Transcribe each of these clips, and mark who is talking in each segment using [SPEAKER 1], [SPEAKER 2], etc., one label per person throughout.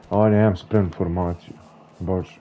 [SPEAKER 1] A nemam spremnu formaciju. Bože.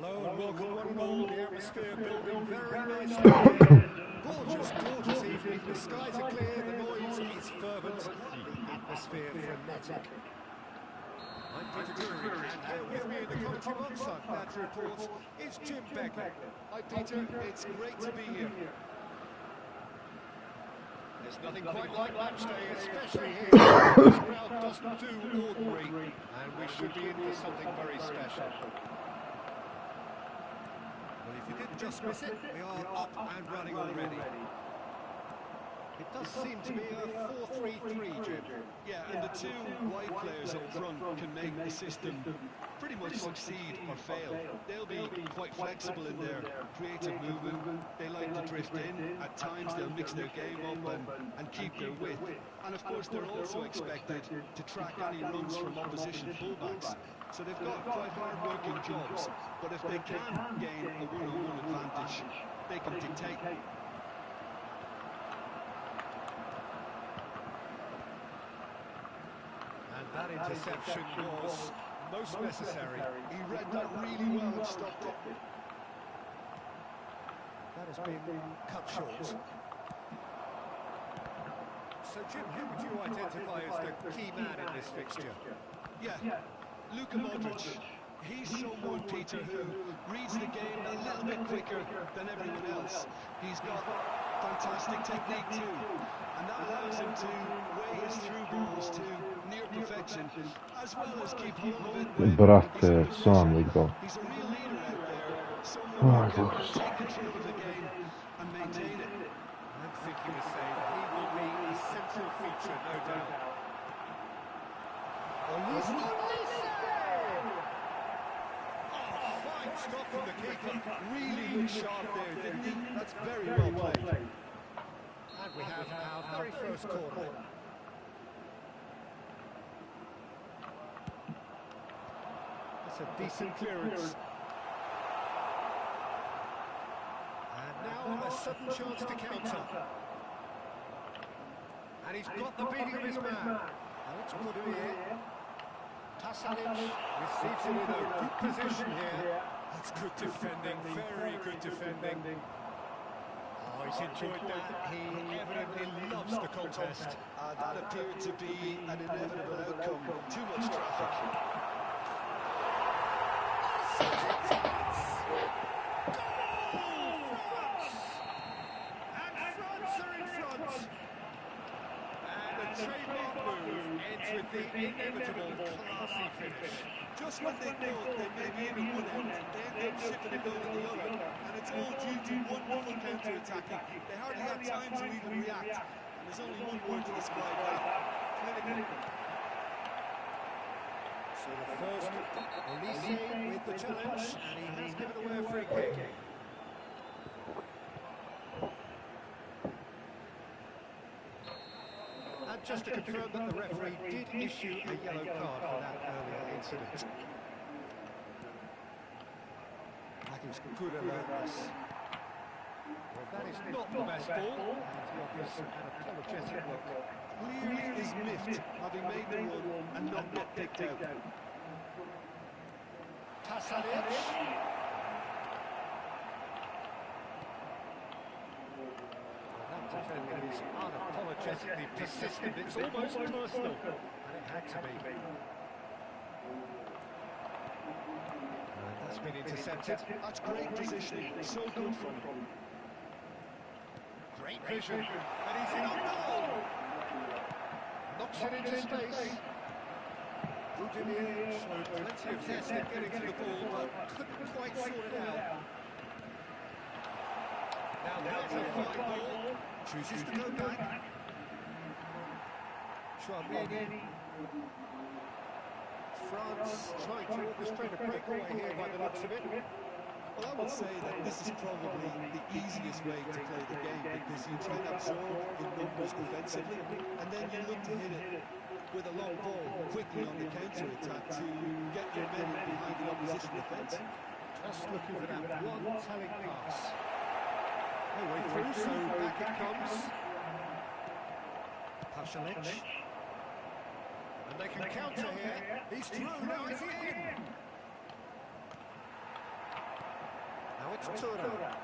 [SPEAKER 2] Hello and welcome one and all. The atmosphere building very nicely here. Gorgeous, gorgeous evening. The skies are clear, the noise is fervent, the atmosphere frenetic. I'm Peter Drury, and here with me in the commentary box, I'm glad to report, is Jim Begley. Hi Peter, it's great to be here. There's nothing quite like match day, especially here. This crowd doesn't do ordinary, and we should be in for something very special. Well, if you didn't just miss it, we are up and running already. It does seem to be a 4-3-3, Jim.
[SPEAKER 3] Yeah, and the two wide players up front can make the system pretty much succeed or fail. They'll be quite flexible in their creative movement. They like to drift in. At times they'll mix their game up and keep their width. And of course they're also expected to track any runs from opposition fullbacks. So they've got quite hard-working jobs. But if they can gain a one-on-one advantage, they can dictate.
[SPEAKER 2] That interception was most necessary.
[SPEAKER 3] He read that really well and stopped it.
[SPEAKER 2] That has been cut short. So, Jim, who would you identify as the key man in this fixture?
[SPEAKER 3] Yeah, Luka Modric. He's someone, Peter, who reads the game a little bit quicker than everyone else. He's got fantastic technique too, and that allows him to weigh his through balls to near perfection, as well as keep hold of it when
[SPEAKER 1] Brate, sam igrao.
[SPEAKER 3] he's a real leader out there, someone who can take control of the game and maintain it.
[SPEAKER 2] I'm thinking the same. He will be a central feature, no doubt. Fine stop from the keeper.
[SPEAKER 3] Really looked sharp there, didn't he? That's very well played.
[SPEAKER 2] And we have our very first corner. That's a decent clearance. And now a sudden chance to counter. And he's got the beating of his man. Now it's good here. Tasanic receives it in a good position here. That's good defending, very good defending. Oh, he's enjoyed that. He evidently loves the contest.
[SPEAKER 3] That appeared to be an inevitable outcome. Too much traffic.
[SPEAKER 2] Trademark move ends with the inevitable classy finish.
[SPEAKER 3] Just when they thought they may be in at one end, they end up shipping a goal at the other, and it's all due to wonderful counter-attacking. They hardly had time to even react, and there's only one word to describe that: clinical.
[SPEAKER 2] So the first, Elise with the challenge, and he has given away a free kick. And just to confirm that the referee did issue a yellow card for that earlier incident. That is good alertness. Well, that is not the best ball, and he offers an apologetic look.
[SPEAKER 3] Clearly is miffed, having made the run and not get picked out.
[SPEAKER 2] Pasalic. Defending is unapologetically persistent. It's almost personal, and it had to be. And that's been intercepted.
[SPEAKER 3] That's great positioning, so good from him.
[SPEAKER 2] Great vision, and he's in on goal. Knocks it into space. Boudelier showed plenty of zest in getting to the ball, but couldn't quite sort it out. Now that's a fine ball. Chooses to go back. Chouameni. France trying to orchestrate a breakaway here by the looks of it.
[SPEAKER 3] Well, I would say that this is probably the easiest way to play the game, because you try and absorb in numbers defensively, and then you look to hit it with a long ball quickly on the counter-attack to get your men behind the opposition defence.
[SPEAKER 2] Just looking for that one telling pass. No way through, so back it comes. Pasalic. And they can counter here. He's through, now it's in. Now it's Tura.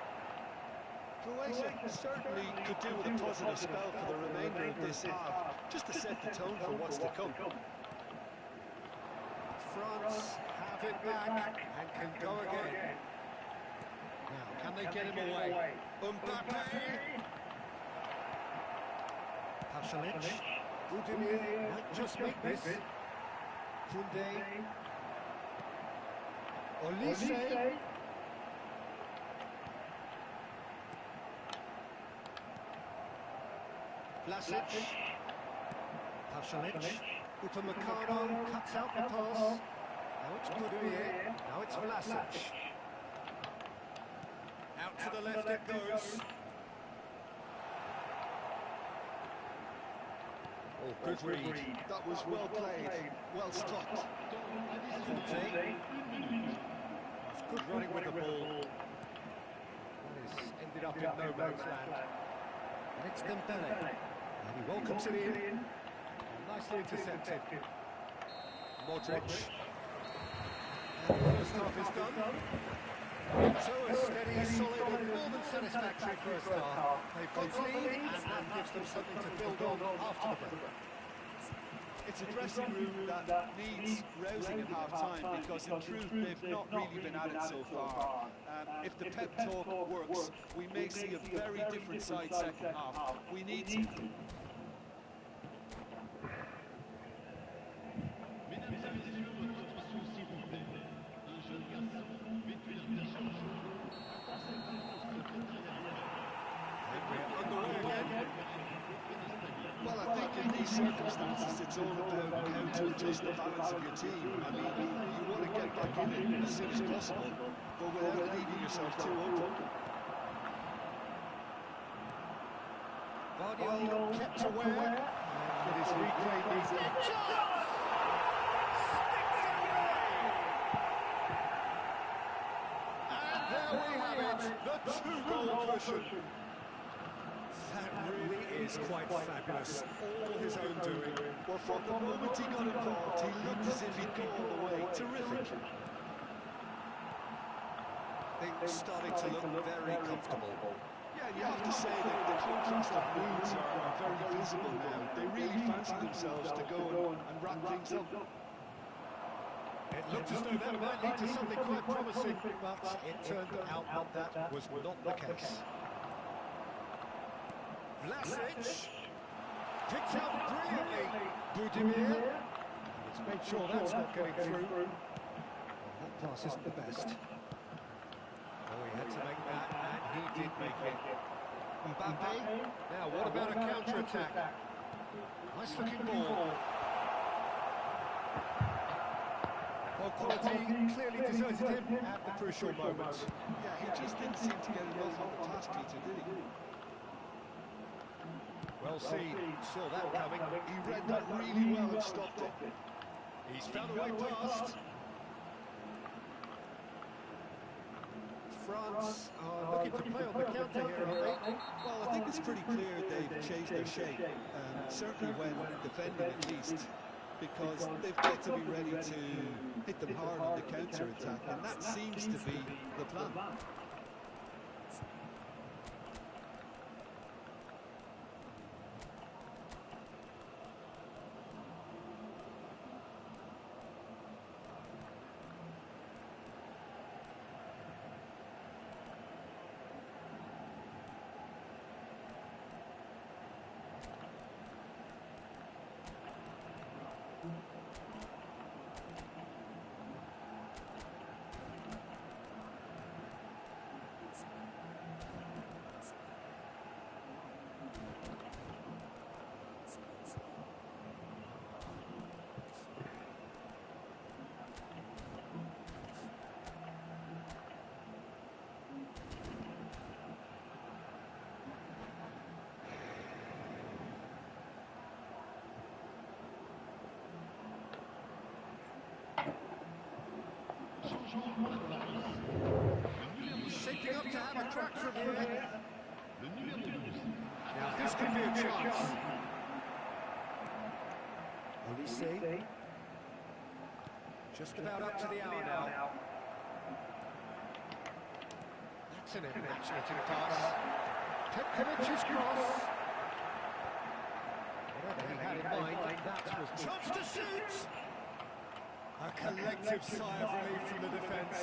[SPEAKER 3] Croatia certainly could do with a positive spell for the remainder of this half, just to set the tone for what's to come.
[SPEAKER 2] France have it back and can go again. Now, can they get him away? Mbappe! Pasalic. Boudelier might just make this. Koundé. Olise. Vlasic. Pasalic. Upamecano cuts out the pass. Now it's Boudelier. Now it's Vlasic. Out to the left it goes. Oh, good read.
[SPEAKER 3] That was well played, well stopped.
[SPEAKER 2] Conte. It's good running with the ball. That is ended up in no man's land. And it's Dembele. And he welcomes it in. Nicely intercepted. Modric. And the first half is done. So a steady, solid and more than satisfactory first half. They've got the lead and that gives them something to build on after the break.
[SPEAKER 3] It's a dressing room that needs rousing at half-time, because in truth they've not really been at it so far. If the pep talk works, we may see a very different side second half. We need to. Well, I think in these circumstances it's all about how to adjust the balance of your team. I mean, you want to get back in it as soon as possible, but without leaving yourself too open.
[SPEAKER 2] Guardiola kept aware, and his replay needs a chance! And there we have it, the two-goal cushion. That really is quite fabulous, all his own doing.
[SPEAKER 3] Well, from the moment he got involved, he looked as if he'd go all the way. Terrific.
[SPEAKER 2] Things starting to look very comfortable.
[SPEAKER 3] Yeah, Yeah, you have to say that the contrast of moods are very visible now. They really fancy themselves to go and wrap things up.
[SPEAKER 2] It looked as though that might lead to something quite promising, but it turned out that that was not the case. Vlasic picked out brilliantly. Budimir, and it's made sure that's not getting through. That pass isn't the best. Oh, he had to make that, and he did make it. Mbappe. Now, what about a counter-attack? Nice-looking ball. Well, quality clearly deserted him at the crucial moment.
[SPEAKER 3] Yeah, he just didn't seem to get enough on the task Peter, did he?
[SPEAKER 2] Well seen, saw that coming.
[SPEAKER 3] He read that really well and stopped it.
[SPEAKER 2] He's found a way past. France are looking to play on the counter here, aren't they?
[SPEAKER 3] Well, I think it's pretty clear they've changed their shape, certainly when defending at least, because they've got to be ready to hit them hard on the counter-attack, and that seems to be the plan.
[SPEAKER 2] Shaping up to have a crack from here. Now this could be a chance. Olise. Just about up to the hour now. That's an imaginative pass. Petkovic's cross. Whatever he had in mind, that was chance to shoot. A collective sigh of relief from the defence.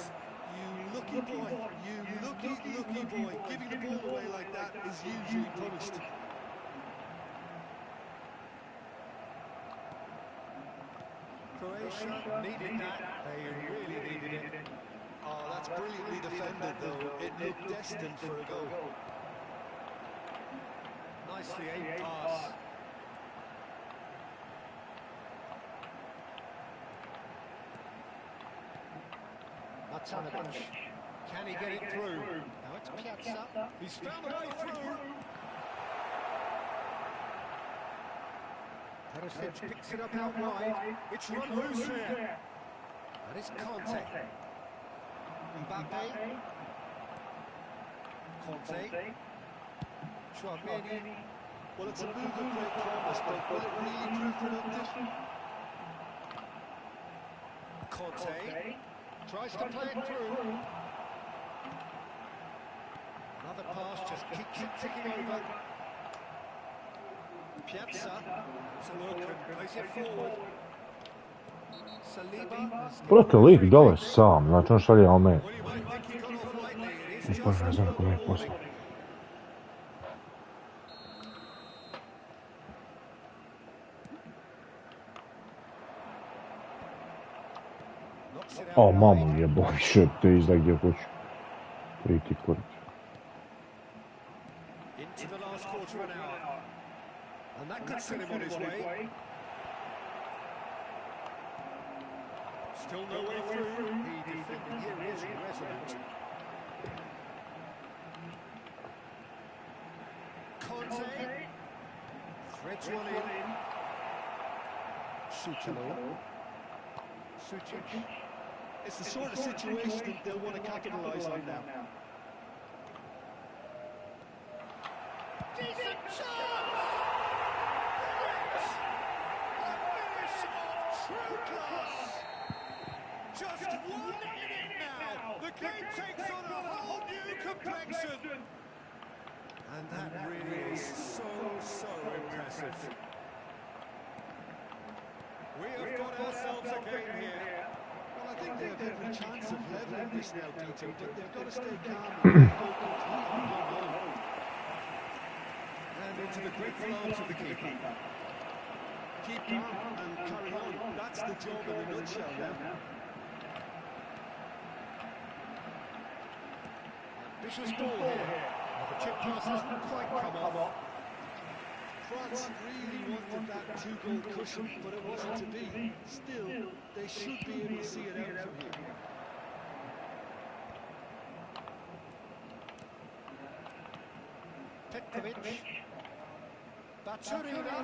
[SPEAKER 3] You lucky boy, you lucky boy. Giving the ball away like that is usually punished.
[SPEAKER 2] Croatia needed that. They really needed it.
[SPEAKER 3] Oh, that's brilliantly defended, though. It looked destined for a goal.
[SPEAKER 2] Nicely aimed pass. Matanovic. Can he get it through? Now it's Piazza. He's found a way through. Perisic picks it up out wide. It's run loose here. That is Conte. Mbappe. Conte. Chouameni.
[SPEAKER 3] Well, it's a move of great promise, but will it really prove productive?
[SPEAKER 2] Conte. Tries to play it through. Another pass just keeps it ticking over. Piazza. It's a look and plays it forward. Saliba.
[SPEAKER 1] Brate, lik dole sam, znači on šalje ome.
[SPEAKER 2] Well, you might think he got off lightly. It is just
[SPEAKER 1] Baš ne znam
[SPEAKER 2] a
[SPEAKER 1] kome je
[SPEAKER 2] warning.
[SPEAKER 1] poslao.
[SPEAKER 2] Knocks it out
[SPEAKER 1] O,
[SPEAKER 2] wide.
[SPEAKER 1] mamu jebo, više te izda gdje hoću. Priti kurac.
[SPEAKER 2] Into the last quarter of an hour. And that could send him on his way. Still no way through. The defending here is resolute. Conte. Threads one in. Suchalo. Sucic.
[SPEAKER 3] It's the sort of situation that they'll want to capitalise on now.
[SPEAKER 2] Decent chance! A finish of true class! Just one inning now! The game takes on a whole new complexion! And that really is so impressive. We have got ourselves a game here.
[SPEAKER 3] Well, I think they have every chance of levelling this now, Peter, but they've got to stay calm and focused.
[SPEAKER 2] And into the grateful arms of the keeper.
[SPEAKER 3] Keep calm and carry on. That's the job in a nutshell now.
[SPEAKER 2] Ambitious ball here. The chip pass hasn't quite come off.
[SPEAKER 3] France really wanted that two-goal cushion, but it wasn't to be. Still, they should be able to see it out from here.
[SPEAKER 2] Petkovic. Baturina.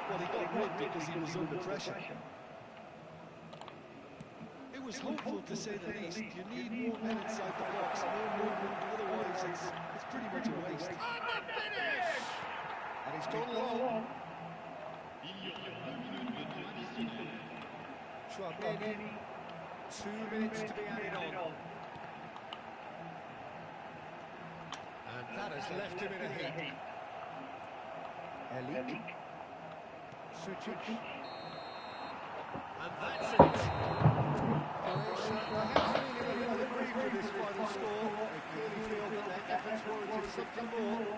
[SPEAKER 3] Well, he got rid because he was under pressure. It was hopeful, to say the least. You need more men inside the box, more movement, otherwise it's pretty much a waste.
[SPEAKER 2] And the finish! And he's gone long. Chouameni, 2 minutes to be added on. And that has left him in a heap. Elik. Sucic. And that's it. Croatia perhaps feeling a little aggrieved with this final score. They clearly feel that their efforts warranted something more.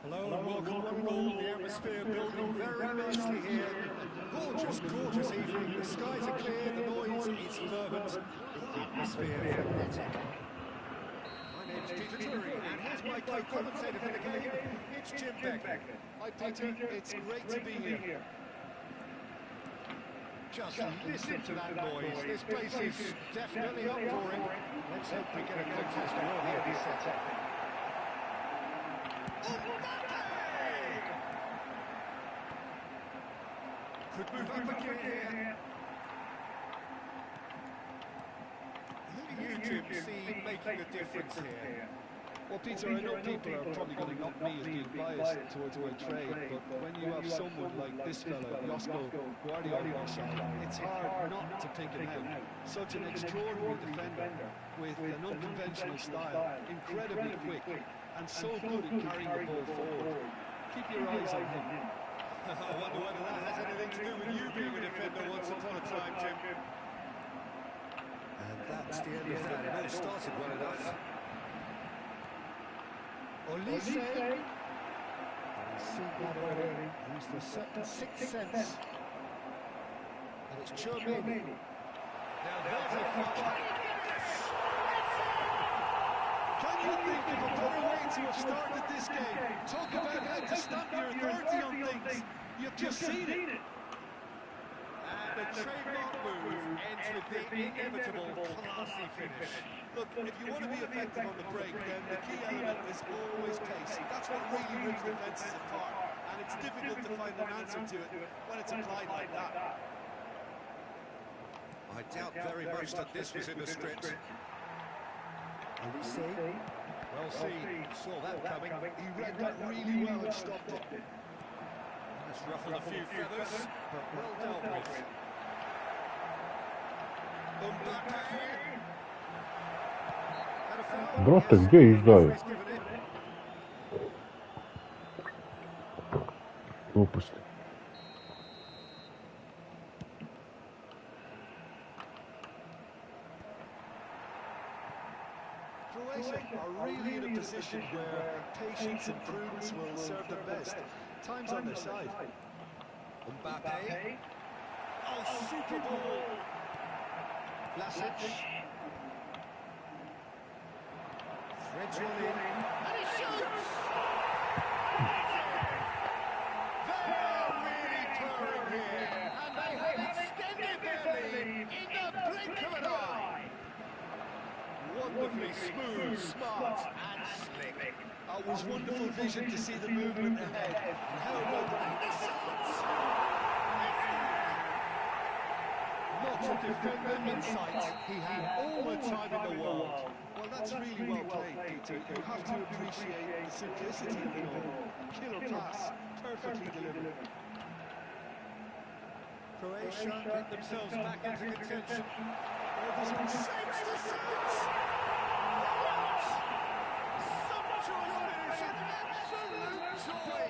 [SPEAKER 2] Hello and welcome one and all. The atmosphere building very nicely here. Gorgeous, gorgeous evening. The skies are clear, the noise is fervent, the atmosphere frenetic. My name's Peter Drury, and here's my co-commentator for the game. It's Jim Beck.
[SPEAKER 3] Hi, Peter. It's great to be here.
[SPEAKER 2] Just listen to that noise. This place is definitely up for it. Let's hope we get a contest worthy of this setup. Could move up again here. Who do you, Jim, see making a difference here?
[SPEAKER 3] Well, Peter, I know people are probably going to knock me as being biased towards my trade, but when you have someone like this fellow, Josko Guardiola, it's hard not to pick him out. Such an extraordinary defender with an unconventional style, incredibly quick, and so good at carrying the ball forward. Keep your eyes on him.
[SPEAKER 2] I wonder whether that has anything to do with you being a defender once upon a time, Jim. And that's the end of that. It all started well enough. Olise. He's seen that already. Used a certain sixth sense. And it's Chouameni. Now there's a finish.
[SPEAKER 3] Can you think of a better way to have started this game? Talk about how to stamp your authority on things. You've just seen it.
[SPEAKER 2] And the trademark move ends with the inevitable classy finish.
[SPEAKER 3] Look, if you want to be effective on the break, then the key element is always pace. That's what really rips defences apart. And it's difficult to find an answer to it when it's applied like that.
[SPEAKER 2] I doubt very much that this was in the script.
[SPEAKER 4] Elise.
[SPEAKER 2] Well seen, saw that coming.
[SPEAKER 3] He read that really well and stopped it.
[SPEAKER 2] That's ruffled a few feathers, but well dealt with. Mbappe! Had a foul.
[SPEAKER 1] Brate,
[SPEAKER 2] Yes,
[SPEAKER 1] gdje izdaju?
[SPEAKER 2] referee's given it.
[SPEAKER 1] Gluposti.
[SPEAKER 3] Croatia are really in a position where patience and prudence will serve them best. Time's on their side.
[SPEAKER 2] Mbappe. Oh, super ball. Vlasic. Threads one in. And he shoots! They're really purring here. And they have extended their lead in the blink of an eye. Wonderfully smooth, smart and slick.
[SPEAKER 3] It was wonderful vision to see the movement ahead. And how well
[SPEAKER 2] The shots! Not a defender in sight. He had all the time in the world.
[SPEAKER 3] Well, that's really well played, Peter. You have to appreciate the simplicity of it all. Killer pass, perfectly delivered.
[SPEAKER 2] Croatia get themselves back into contention.
[SPEAKER 3] There's a
[SPEAKER 2] Shapes to shoot! Sumptuous finish, an absolute joy!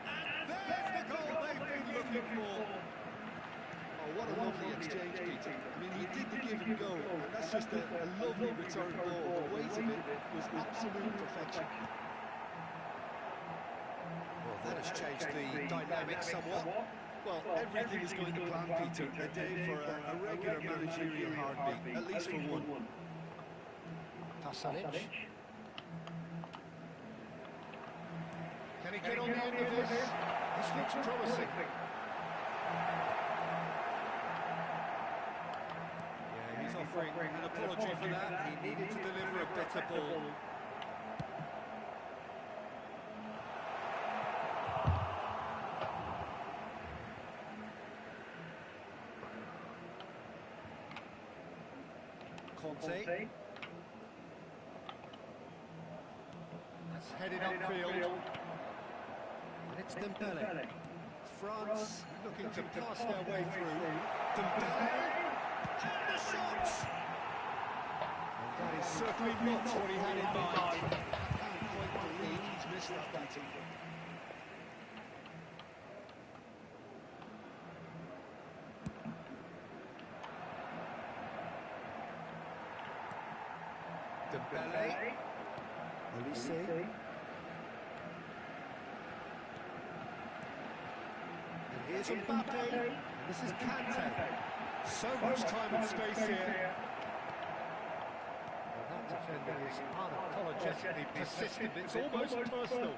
[SPEAKER 2] And there's the goal they've been looking for.
[SPEAKER 3] Oh, what a lovely exchange, Peter. I mean, he did the give and go, and that's just a lovely return ball. The weight of it was absolute perfection.
[SPEAKER 2] Well, that has changed the dynamic somewhat.
[SPEAKER 3] Well, everything is going to plan, Peter. A day for a regular managerial heartbeat, at least for one.
[SPEAKER 2] Pasalic. Can he get on the end of this? This looks promising. Yeah, he's offering an apology for that. He needed to deliver a better ball. Conte. That's headed upfield. And it's Dembele. France looking to pass their way through. Dembele. And the shot! And that is certainly not what he had in mind.
[SPEAKER 3] I can't quite believe he's missed that, Peter.
[SPEAKER 2] Dembele. Elise. And here's Mbappe. And this is Kante. So much time and space here. Well, that defender is unapologetically persistent. It's almost personal.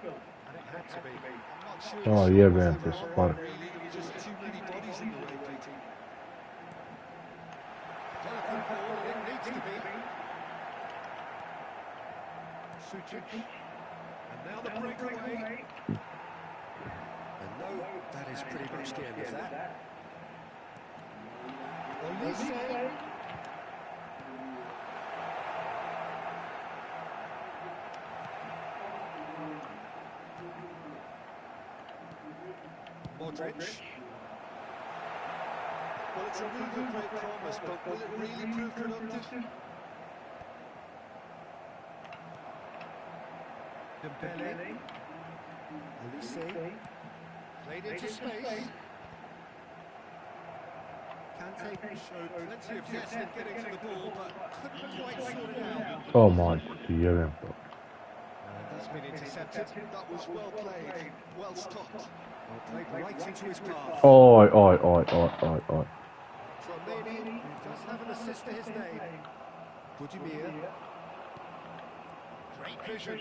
[SPEAKER 2] And it had to be.
[SPEAKER 3] I'm not sure.
[SPEAKER 1] Oh,
[SPEAKER 3] the
[SPEAKER 1] yeah,
[SPEAKER 3] shot was
[SPEAKER 1] man,
[SPEAKER 3] ever
[SPEAKER 1] it's
[SPEAKER 3] on
[SPEAKER 1] fun.
[SPEAKER 3] there, really. There were just too many bodies in the way, Peter.
[SPEAKER 2] Delicate ball, it needs to be. Sucic. And now the breakaway. And no, that is pretty much the end of that. Elise. Modric.
[SPEAKER 3] Well, it's a move of great promise, but will it really prove productive?
[SPEAKER 2] Dembele. Elise. Played into space. Kante showed plenty of zest in getting to the ball, but couldn't quite sort it out.
[SPEAKER 1] O majku ti jebem to.
[SPEAKER 2] And that's been intercepted.
[SPEAKER 3] That was well played, well stopped.
[SPEAKER 2] Well, played right into his path.
[SPEAKER 1] Oj.
[SPEAKER 2] Romani, who does have an assist to his name. Budimir. Great vision.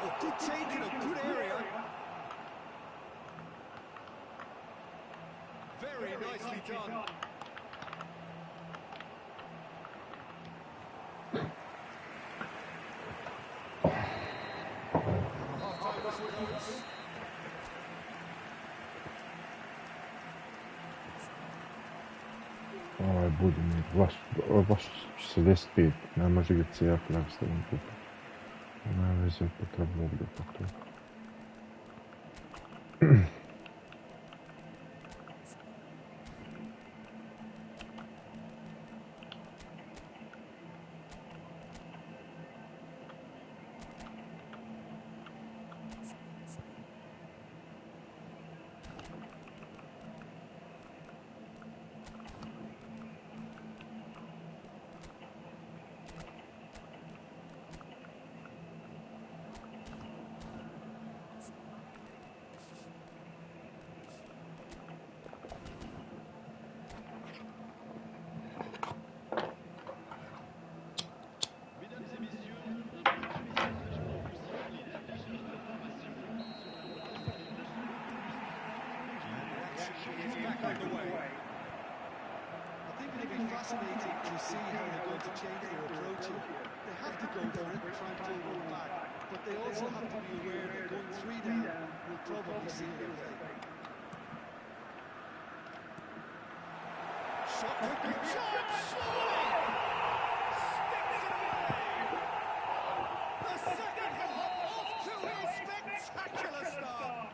[SPEAKER 2] Oh, good take in a good area. Very nicely done. Half-time whistle goes.
[SPEAKER 1] Oj, budi mi, baš se desiti, ne može ga cijep, nek stavim kupa. Nema veze, potrebno ovdje pa to.
[SPEAKER 2] Is back underway.
[SPEAKER 3] I think it'll be fascinating to see how they're going to change their approach here. They have to go for it, try and pull one back, but they also have to be aware that going 3 down will probably seal their fate.
[SPEAKER 2] Shot could be charged, surely! Sticks it away! The second half off to a spectacular start!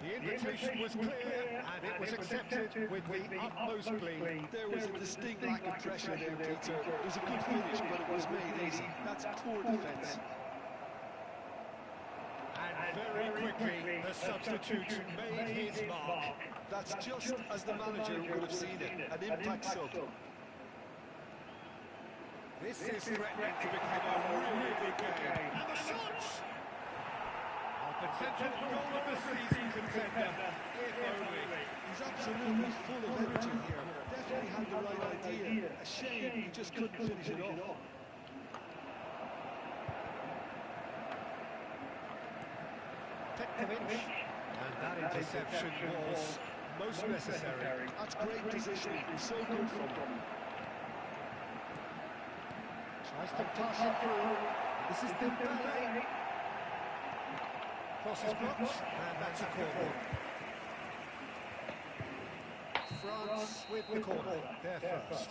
[SPEAKER 2] The invitation was clear and it was accepted with the utmost glee.
[SPEAKER 3] There was a distinct lack of pressure there, Peter. It was a good finish, but it was made easy. That's poor defence.
[SPEAKER 2] And very quickly, the substitute made his mark.
[SPEAKER 3] That's just as the manager would have seen it, an impact sub.
[SPEAKER 2] This is threatening to become a really big game. And the shots! A potential goal of the season contender, if only.
[SPEAKER 3] He's absolutely full of energy here. Definitely had the right idea. A shame he just couldn't finish it off.
[SPEAKER 2] Petkovic, and that interception was most necessary.
[SPEAKER 3] That's great positioning. So good from him.
[SPEAKER 2] Tries to pass it through. This is Dembele. Crosses blocked, and that's a corner. France with the corner, their first.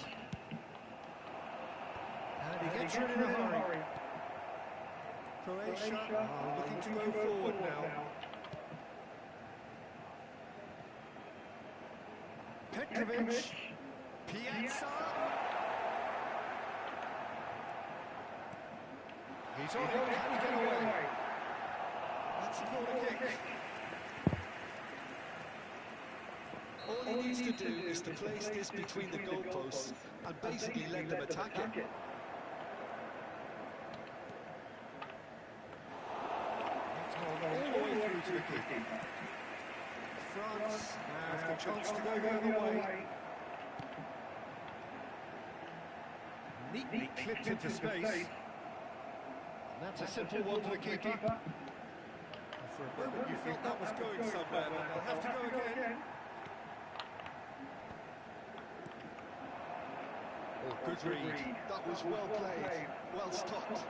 [SPEAKER 2] And he gets rid in a hurry. Croatia are looking to go forward now. Petkovic, Piazza. He's on it, can he get away? That's a corner kick.
[SPEAKER 3] All he needs to do is to place this between the goalposts and basically let them attack it.
[SPEAKER 2] All the way through to the keeper. France has the chance to go the other way. Neatly clipped into space. And that's a simple one to the keeper. For a moment you thought that was going somewhere, but they'll have to go again.
[SPEAKER 3] Oh, good read. That was well played, well stopped.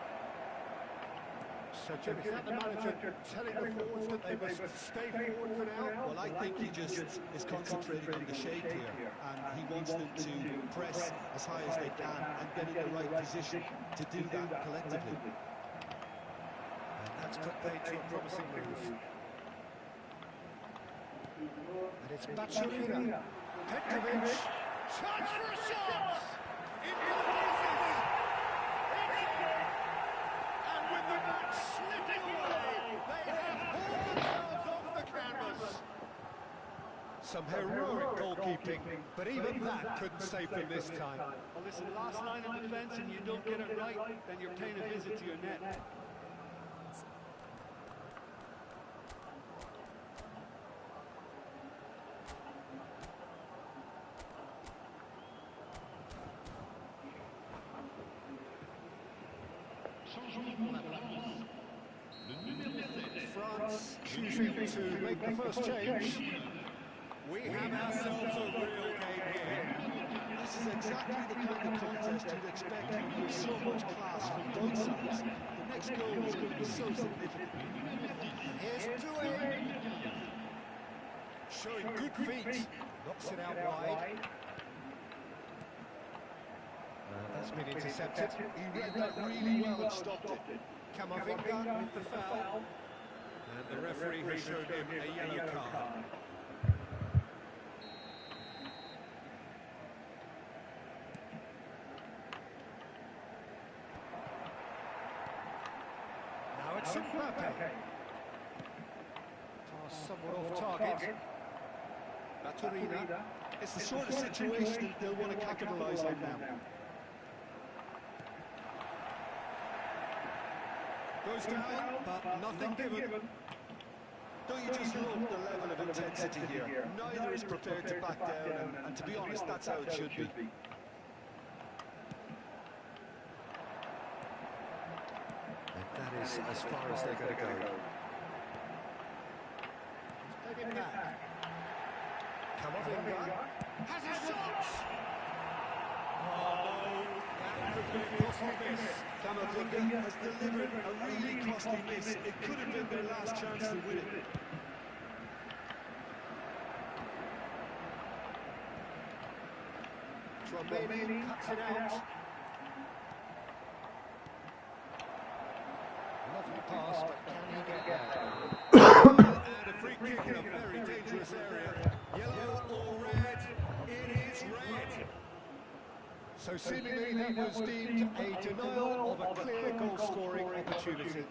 [SPEAKER 2] So, Jim, is that the manager telling the forwards that they must stay forward for now?
[SPEAKER 3] Well, I think he just is concentrating on the shape here, and he wants them to press as high as they can and get in the right position to do that collectively.
[SPEAKER 2] And that's put paid to a promising move. And it's Baturina. Petkovic. Chance for a shot! Into the pieces! It's in! And with the match slipping away, they have hauled themselves off the canvas. Some heroic goalkeeping, but even that couldn't save them this time.
[SPEAKER 4] Well, listen, last line of defence and you don't get it right, then you're paying a visit to your net.
[SPEAKER 2] France choosing to make the first change. We have ourselves a real game here.
[SPEAKER 3] This is exactly the kind of contest you'd expect with so much class from both sides. The next goal is going to be so significant.
[SPEAKER 2] Here's Doué. Showing good feet. Knocks it out wide. It's been intercepted.
[SPEAKER 3] He read that really well and stopped it.
[SPEAKER 2] Camavinga with the foul. And the referee has shown him a yellow card. Now it's Mbappe. Pass somewhat off target. Baturina.
[SPEAKER 3] It's the sort of situation they'll want to capitalise on now.
[SPEAKER 2] Goes down, but nothing given.
[SPEAKER 3] Don't you just love the level of intensity here? Neither is prepared to back down, and to be honest, that's how it should be.
[SPEAKER 2] And that is as far as they're going to go. He's played it back. Camavinga has a shot! Oh, that could be a costly miss.
[SPEAKER 3] Camavinga has delivered a really costly miss. It could have been their last chance to win it.
[SPEAKER 2] Romani cuts it out. Lovely pass, but can he get there? And a free kick in a very dangerous area. Yellow or red? It is red. So seemingly that was deemed a denial of a clear goal-scoring opportunity.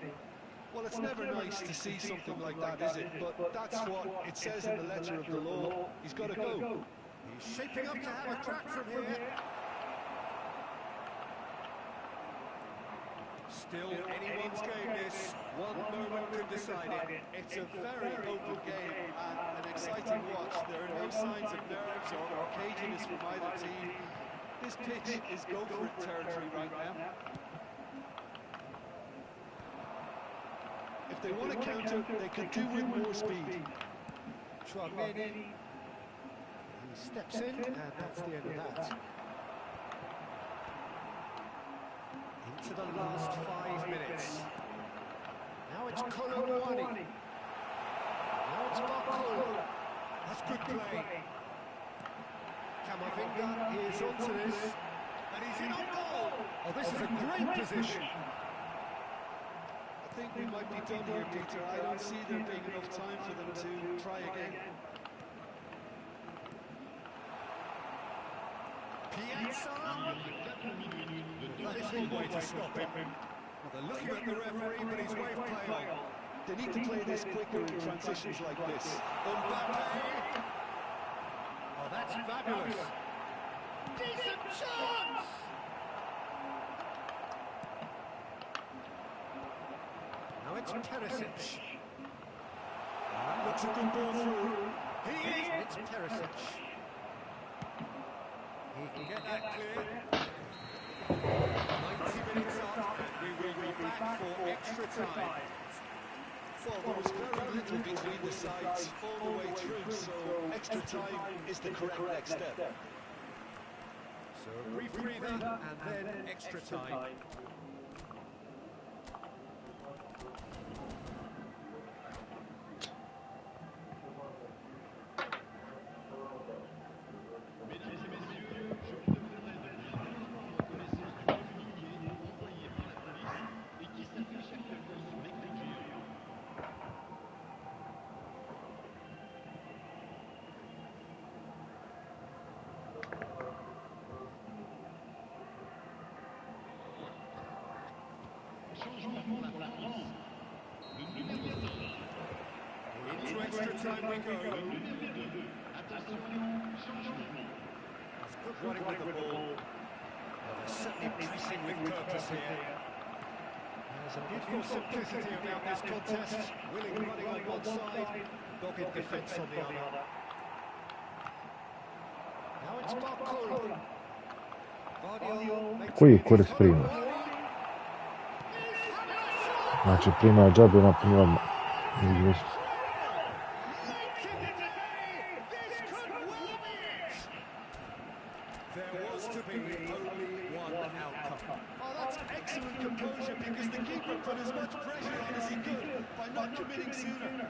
[SPEAKER 3] Well, it's never nice to see something like that, is it? But that's what it says in the letter of the law. He's got to go.
[SPEAKER 2] He's shaping up to have a crack from here. Still anyone's game this. One moment could decide it.
[SPEAKER 3] It's a very open game and an exciting watch. There are no signs of nerves or caginess from either team. This pitch is go-for-it territory right now. If they want to counter, they could do with more speed.
[SPEAKER 2] Romani. He steps in, and that's the end of that. Into the last 5 minutes. Now it's Kolowani. Now it's Barcola. That's good play. Camavinga is onto this, and he's in on goal. Oh, this is a great position.
[SPEAKER 3] I think we might be done here, Peter. I don't see there being enough time for them to try again.
[SPEAKER 2] Piazza. That is one way to stop him. Well, they're looking at the referee, but he's waved play on.
[SPEAKER 3] They need to play this quicker in transitions like this.
[SPEAKER 2] Mbappe. Oh, that's fabulous. Decent chance! Now it's Perisic.
[SPEAKER 3] Looks a good ball through.
[SPEAKER 2] He is. It's Perisic. He can get that clear. 90 minutes up, and we will be back for extra time.
[SPEAKER 3] Well, there was very little between the sides all the way through, so extra time is the correct next step.
[SPEAKER 2] So a brief breather and then extra time. Into extra time we go. That's good running with the ball. Well, they're certainly pressing with purpose here. There's a beautiful simplicity about this contest. Willing running on one side, dogged defence on the other. Now it's Barcola.
[SPEAKER 1] Koji je korist prima? Znači prima je džabe napunio odmah.
[SPEAKER 2] There was to be only one outcome.
[SPEAKER 3] Oh, that's excellent composure because the keeper put as much pressure on as he could by not committing sooner.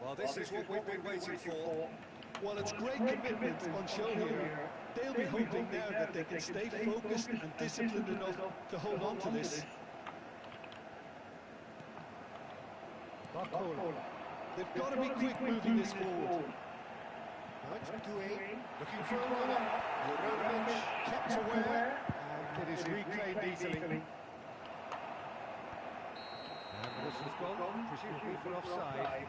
[SPEAKER 2] Well, this is what we've been waiting for.
[SPEAKER 3] Well, it's great commitment on show here. They'll be hoping now that they can stay focused and disciplined enough to hold on to this. They've got to be quick moving this forward.
[SPEAKER 2] Looking for a runner. Juranovic kept aware, and it is reclaimed easily. And this has gone, presumably for offside.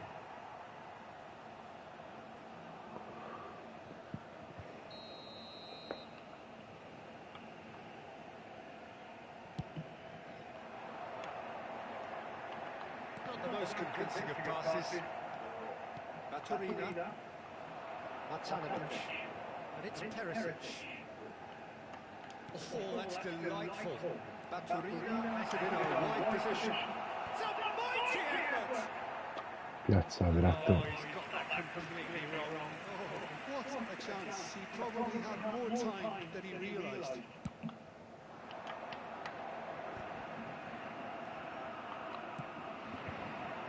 [SPEAKER 2] Not the most convincing of passes. Baturina. Matanovic, and it's Perisic. Oh, that's delightful. Baturina has it in a wide position. It's a mighty effort!
[SPEAKER 1] Piazza
[SPEAKER 2] Oh,
[SPEAKER 1] Verratto.
[SPEAKER 2] he's got that completely wrong.
[SPEAKER 3] Oh, what a chance. He probably had more time than he realised.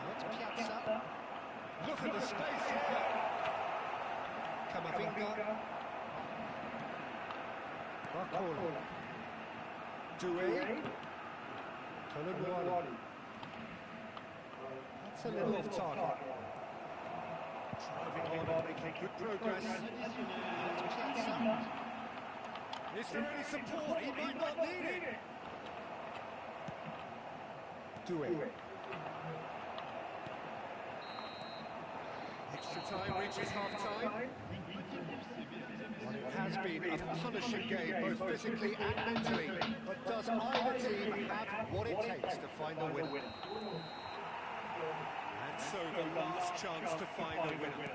[SPEAKER 2] That's Piazza. Look at the space here. Camavinga. Barcola. Doué. Colomboani. That's a little off target. Driving on and making good progress. Piazza. Is there any support? He might not need it. Doué. Extra time reaches half-time. Well, it has been a punishing game, both physically and mentally. But does either team have what it takes to find a winner? And so the last chance to find a winner.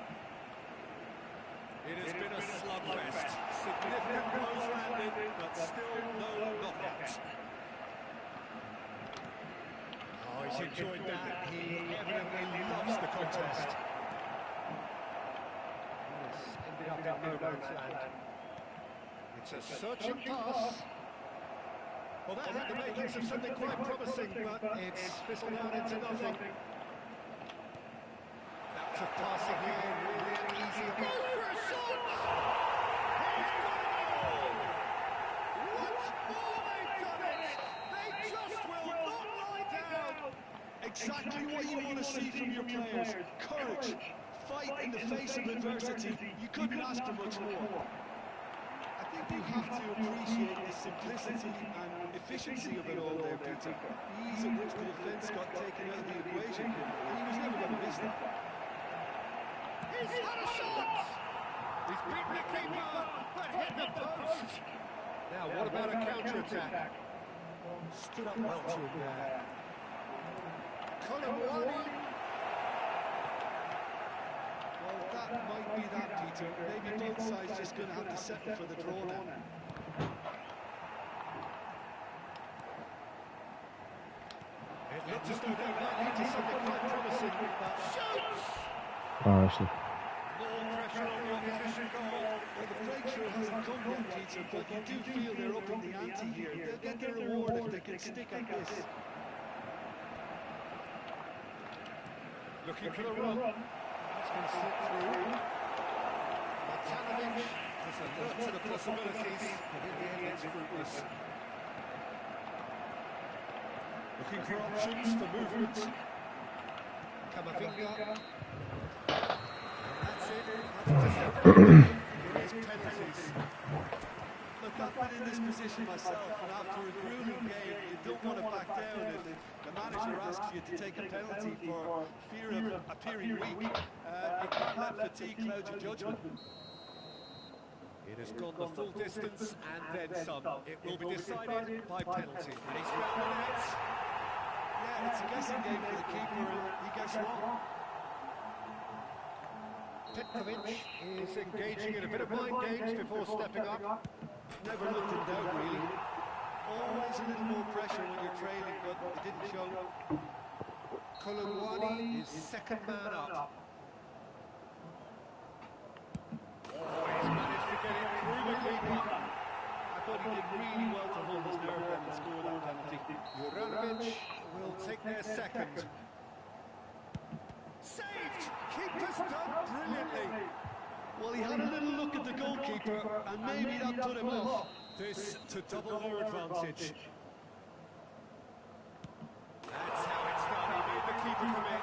[SPEAKER 2] It has been a slugfest. Significant blows landed, but still no knockouts. Oh, he's enjoyed that. He evidently loves the contest. Ended up in no man's land. It's a searching pass. Well, that had the makings of something quite promising, but it's fizzled out into nothing. Bouts of passing here, really an easy goal for a shot! He's got it all! Once more they've done it! They just will not lie down!
[SPEAKER 3] Exactly what you want to see from your players. Courage. Fight in the face of adversity. You couldn't ask for much more. I think you have to appreciate the simplicity and efficiency of it all there, Peter. The ease at which the defence got taken out of the equation, and he was never going to miss that.
[SPEAKER 2] He's had a shot! He's beaten the keeper, but hit the post! Now, what about a counter-attack? Stood up well to him there. Colomboani.
[SPEAKER 3] Well, that might be that, Peter. Maybe both sides just going to have to settle for the draw now.
[SPEAKER 2] It looks as though they might lead to something quite promising, but shoots!
[SPEAKER 1] Actually.
[SPEAKER 2] More pressure on the opposition goal.
[SPEAKER 3] Well, the breakthrough hasn't come yet, Peter, but you do feel they're up in the ante here. They'll get their reward if they can stick at this.
[SPEAKER 2] Looking for the run. It's been slipped through. Matanovic has alert to the possibilities, but in the end it's fruitless. Looking for options for movement. Camavinga. And that's it. Here's penalties.
[SPEAKER 3] Look, I've been in this position myself, and after a grueling game, you don't want to back down if the manager asks you to take a penalty for fear of appearing weak. You can't let fatigue cloud your judgment.
[SPEAKER 2] It has gone the full distance and then some. It will be decided by penalty. And he's found the net.
[SPEAKER 3] Yeah, it's a guessing game for the keeper, and he gets wrong.
[SPEAKER 2] Petkovic is engaging in a bit of mind games before stepping up.
[SPEAKER 3] Never looked in doubt, really. Always a little more pressure when you're trailing, but it didn't show.
[SPEAKER 2] Colomboani is second man up. Oh, he's managed to get it through the keeper.
[SPEAKER 3] I thought he did really well to hold his nerve and score that penalty.
[SPEAKER 2] Juranovic will take their second. Saved! keeper's done brilliantly.
[SPEAKER 3] Well, he had a little look at the goalkeeper, and maybe that put him off.
[SPEAKER 2] This to double their advantage. That's how it's done. He made the keeper come in.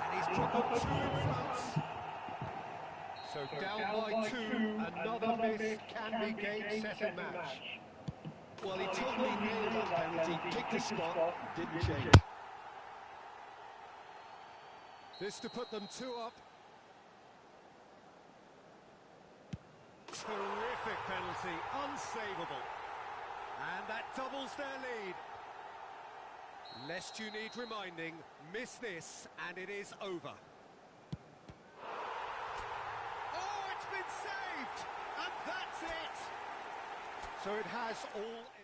[SPEAKER 2] And he's put them two in front. So down by two, another miss can be game, set and match.
[SPEAKER 3] Well, he totally nailed that penalty, picked the spot, didn't change.
[SPEAKER 2] This to put them two up. Terrific penalty, unsavable. And that doubles their lead. Lest you need reminding, miss this and it is over. Oh, it's been saved! And that's it! So it has all